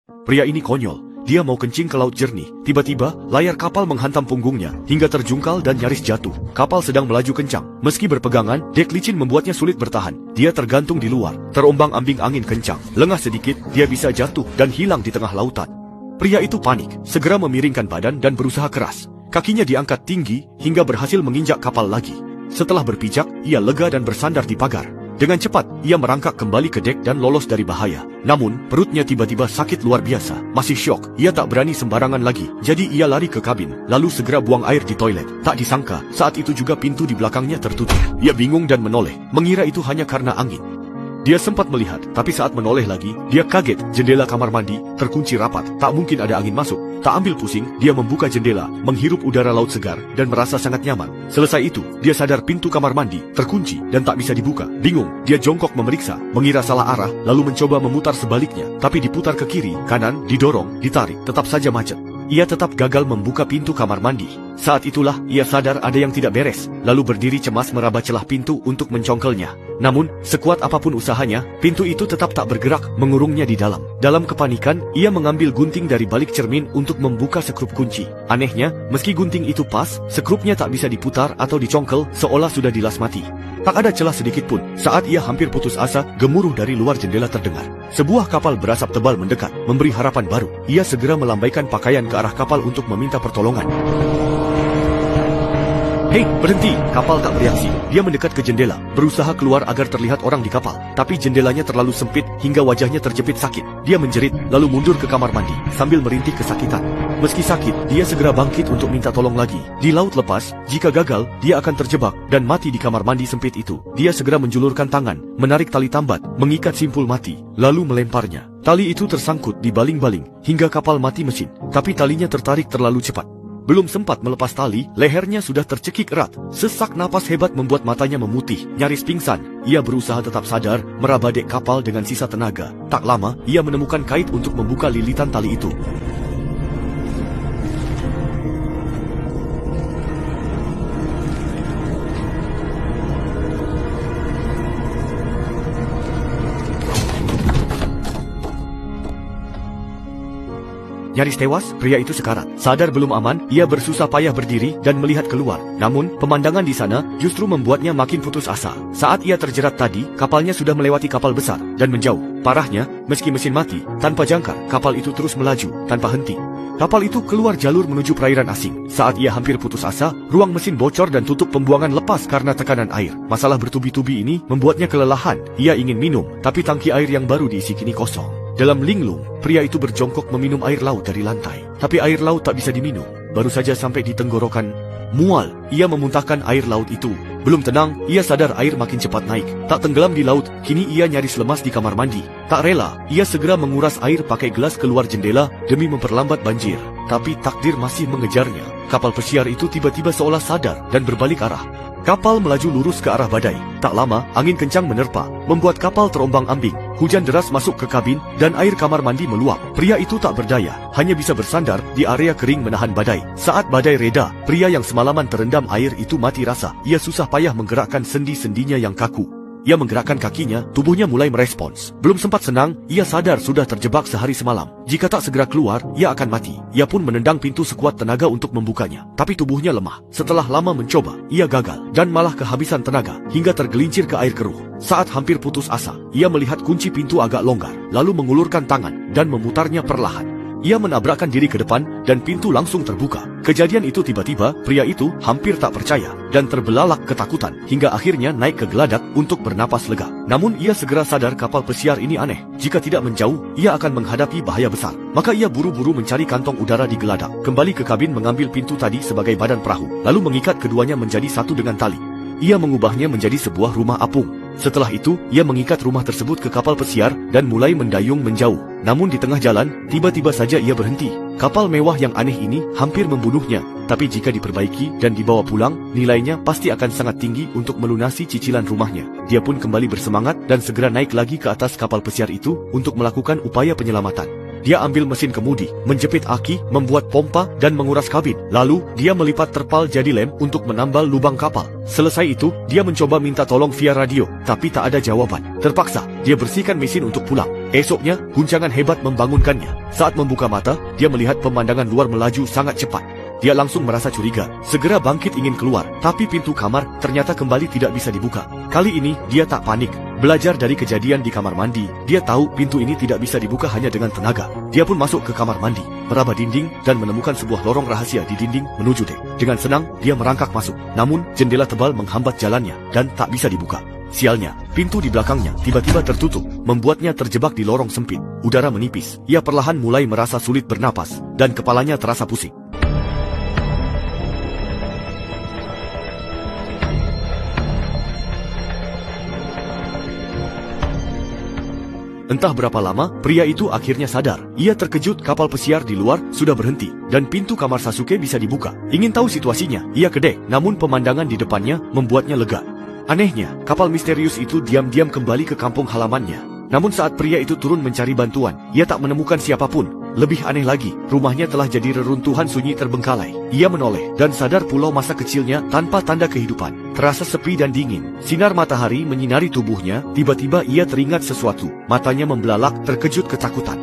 Pria ini konyol. Dia mau kencing ke laut jernih. Tiba-tiba, layar kapal menghantam punggungnya hingga terjungkal dan nyaris jatuh. Kapal sedang melaju kencang. Meski berpegangan, dek licin membuatnya sulit bertahan. Dia tergantung di luar, terombang-ambing angin kencang. Lengah sedikit, dia bisa jatuh dan hilang di tengah lautan. Pria itu panik, segera memiringkan badan dan berusaha keras. Kakinya diangkat tinggi hingga berhasil menginjak kapal lagi. Setelah berpijak, ia lega dan bersandar di pagar. Dengan cepat, ia merangkak kembali ke dek dan lolos dari bahaya. Namun, perutnya tiba-tiba sakit luar biasa. Masih syok, ia tak berani sembarangan lagi. Jadi ia lari ke kabin, lalu segera buang air di toilet. Tak disangka, saat itu juga pintu di belakangnya tertutup. Ia bingung dan menoleh, mengira itu hanya karena angin. Dia sempat melihat, tapi saat menoleh lagi, dia kaget. Jendela kamar mandi terkunci rapat, tak mungkin ada angin masuk. Tak ambil pusing, dia membuka jendela, menghirup udara laut segar, dan merasa sangat nyaman. Selesai itu, dia sadar pintu kamar mandi terkunci dan tak bisa dibuka. Bingung, dia jongkok memeriksa, mengira salah arah, lalu mencoba memutar sebaliknya. Tapi diputar ke kiri, kanan, didorong, ditarik, tetap saja macet. Ia tetap gagal membuka pintu kamar mandi. Saat itulah ia sadar ada yang tidak beres, lalu berdiri cemas meraba celah pintu untuk mencongkelnya. Namun, sekuat apapun usahanya, pintu itu tetap tak bergerak, mengurungnya di dalam. Dalam kepanikan, ia mengambil gunting dari balik cermin untuk membuka sekrup kunci. Anehnya, meski gunting itu pas, sekrupnya tak bisa diputar atau dicongkel, seolah sudah dilas mati. Tak ada celah sedikit pun. Saat ia hampir putus asa, gemuruh dari luar jendela terdengar. Sebuah kapal berasap tebal mendekat, memberi harapan baru. Ia segera melambaikan pakaian ke arah kapal untuk meminta pertolongan. Hei, berhenti! Kapal tak bereaksi. Dia mendekat ke jendela, berusaha keluar agar terlihat orang di kapal. Tapi jendelanya terlalu sempit hingga wajahnya terjepit sakit. Dia menjerit, lalu mundur ke kamar mandi, sambil merintih kesakitan. Meski sakit, dia segera bangkit untuk minta tolong lagi. Di laut lepas, jika gagal, dia akan terjebak dan mati di kamar mandi sempit itu. Dia segera menjulurkan tangan, menarik tali tambat, mengikat simpul mati, lalu melemparnya. Tali itu tersangkut di baling-baling, hingga kapal mati mesin. Tapi talinya tertarik terlalu cepat. Belum sempat melepas tali, lehernya sudah tercekik erat. Sesak napas hebat membuat matanya memutih, nyaris pingsan. Ia berusaha tetap sadar, meraba dek kapal dengan sisa tenaga. Tak lama, ia menemukan kait untuk membuka lilitan tali itu. Nyaris tewas, pria itu sekarat. Sadar belum aman, ia bersusah payah berdiri dan melihat keluar. Namun, pemandangan di sana justru membuatnya makin putus asa. Saat ia terjerat tadi, kapalnya sudah melewati kapal besar dan menjauh. Parahnya, meski mesin mati, tanpa jangkar, kapal itu terus melaju, tanpa henti. Kapal itu keluar jalur menuju perairan asing. Saat ia hampir putus asa, ruang mesin bocor dan tutup pembuangan lepas karena tekanan air. Masalah bertubi-tubi ini membuatnya kelelahan. Ia ingin minum, tapi tangki air yang baru diisi kini kosong. Dalam linglung, pria itu berjongkok meminum air laut dari lantai. Tapi air laut tak bisa diminum. Baru saja sampai di tenggorokan, mual. Ia memuntahkan air laut itu. Belum tenang, ia sadar air makin cepat naik. Tak tenggelam di laut, kini ia nyaris lemas di kamar mandi. Tak rela, ia segera menguras air pakai gelas keluar jendela demi memperlambat banjir. Tapi takdir masih mengejarnya. Kapal pesiar itu tiba-tiba seolah sadar dan berbalik arah. Kapal melaju lurus ke arah badai. Tak lama, angin kencang menerpa, membuat kapal terombang-ambing. Hujan deras masuk ke kabin, dan air kamar mandi meluap. Pria itu tak berdaya, hanya bisa bersandar di area kering menahan badai. Saat badai reda, pria yang semalaman terendam air itu mati rasa. Ia susah payah menggerakkan sendi-sendinya yang kaku. Ia menggerakkan kakinya, tubuhnya mulai merespons. Belum sempat senang, ia sadar sudah terjebak sehari semalam. Jika tak segera keluar, ia akan mati. Ia pun menendang pintu sekuat tenaga untuk membukanya. Tapi tubuhnya lemah. Setelah lama mencoba, ia gagal dan malah kehabisan tenaga hingga tergelincir ke air keruh. Saat hampir putus asa, ia melihat kunci pintu agak longgar, lalu mengulurkan tangan dan memutarnya perlahan. Ia menabrakkan diri ke depan dan pintu langsung terbuka. Kejadian itu tiba-tiba, pria itu hampir tak percaya dan terbelalak ketakutan hingga akhirnya naik ke geladak untuk bernapas lega. Namun ia segera sadar kapal pesiar ini aneh. Jika tidak menjauh, ia akan menghadapi bahaya besar. Maka ia buru-buru mencari kantong udara di geladak. Kembali ke kabin mengambil pintu tadi sebagai badan perahu, lalu mengikat keduanya menjadi satu dengan tali. Ia mengubahnya menjadi sebuah rumah apung. Setelah itu, ia mengikat rumah tersebut ke kapal pesiar dan mulai mendayung menjauh. Namun di tengah jalan, tiba-tiba saja ia berhenti. Kapal mewah yang aneh ini hampir membunuhnya. Tapi jika diperbaiki dan dibawa pulang, nilainya pasti akan sangat tinggi untuk melunasi cicilan rumahnya. Dia pun kembali bersemangat dan segera naik lagi ke atas kapal pesiar itu untuk melakukan upaya penyelamatan. dia ambil mesin kemudi, menjepit aki, membuat pompa, dan menguras kabin. Lalu, dia melipat terpal jadi lem untuk menambal lubang kapal. Selesai itu, dia mencoba minta tolong via radio, tapi tak ada jawaban. Terpaksa, dia bersihkan mesin untuk pulang. Esoknya, guncangan hebat membangunkannya. Saat membuka mata, dia melihat pemandangan luar melaju sangat cepat. Dia langsung merasa curiga, segera bangkit ingin keluar, tapi pintu kamar ternyata kembali tidak bisa dibuka. Kali ini, dia tak panik. Belajar dari kejadian di kamar mandi, dia tahu pintu ini tidak bisa dibuka hanya dengan tenaga. Dia pun masuk ke kamar mandi, meraba dinding, dan menemukan sebuah lorong rahasia di dinding menuju dek. Dengan senang, dia merangkak masuk. Namun, jendela tebal menghambat jalannya, dan tak bisa dibuka. Sialnya, pintu di belakangnya tiba-tiba tertutup, membuatnya terjebak di lorong sempit. Udara menipis, ia perlahan mulai merasa sulit bernapas, dan kepalanya terasa pusing. Entah berapa lama, pria itu akhirnya sadar. Ia terkejut kapal pesiar di luar sudah berhenti, dan pintu kamar Sasuke bisa dibuka. Ingin tahu situasinya, ia ke dek, namun pemandangan di depannya membuatnya lega. Anehnya, kapal misterius itu diam-diam kembali ke kampung halamannya. Namun saat pria itu turun mencari bantuan, ia tak menemukan siapapun. Lebih aneh lagi, rumahnya telah jadi reruntuhan sunyi terbengkalai. Ia menoleh, dan sadar pulau masa kecilnya tanpa tanda kehidupan. Terasa sepi dan dingin. Sinar matahari menyinari tubuhnya, tiba-tiba ia teringat sesuatu. Matanya membelalak, terkejut ketakutan.